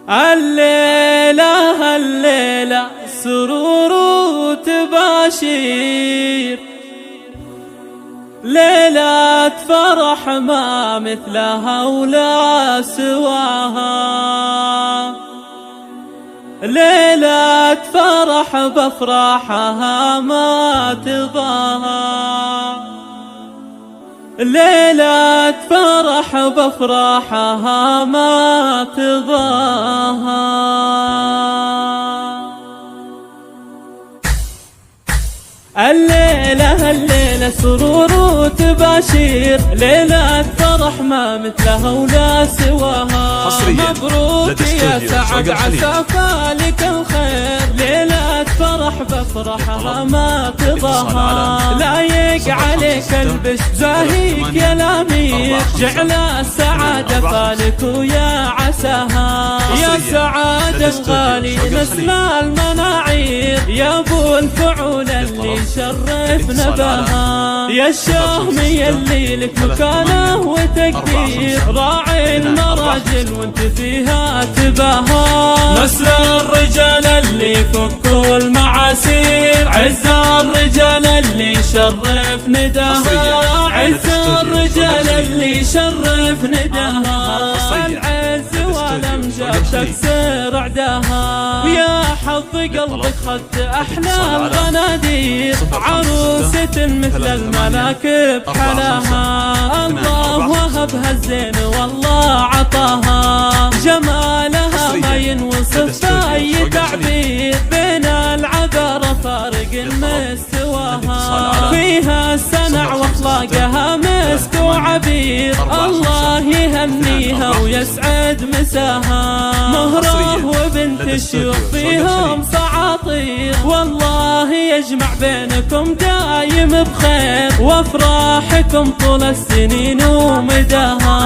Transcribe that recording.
الليلة الليلة سرور وتباشير، ليلة فرح ما مثلها ولا سواها، ليلة فرح بفرحها ما تضاها، ليلة فرح بفرحها ما تضاها. الليلة الليلة سرور وتباشير، ليلة فرح ما مثلها ولا سواها. مبروك يا سعد عسى فالك الخير، ليلة فرح بفرحها ما تضاها. لايق عليك البش زاهيك يا الامير، جعل السعادة فالك ويا عساها. يا سعاد الغالي نسل المناعير، يا ابو الفعول اللي شرفنا بها. يا الشهمي اللي لك مكانه وتقدير، راعي المراجل وانت فيها تباها. نسل الرجال اللي فكوا المعاسير، عز الرجال اللي شرف نداها، عز الرجال اللي شرف نداها. العز والامجاد تكسر عداها، ويا حظ قلبك خدت احلى الغنادير، عروسة مثل الملاك بحلاها. الله وهبها الزين والله عطاها، جمالها ما ينوصف بأي تعبير، بين العذارى فارق مستواها. فيها السنع واخلاقها مسك وعبير، الله يهنيها ويسعد مساها. مهره وبنت الشيوخ فيهم سعاطير، والله يجمع بينكم دايم بخير، وافراحكم طول السنين ومداها.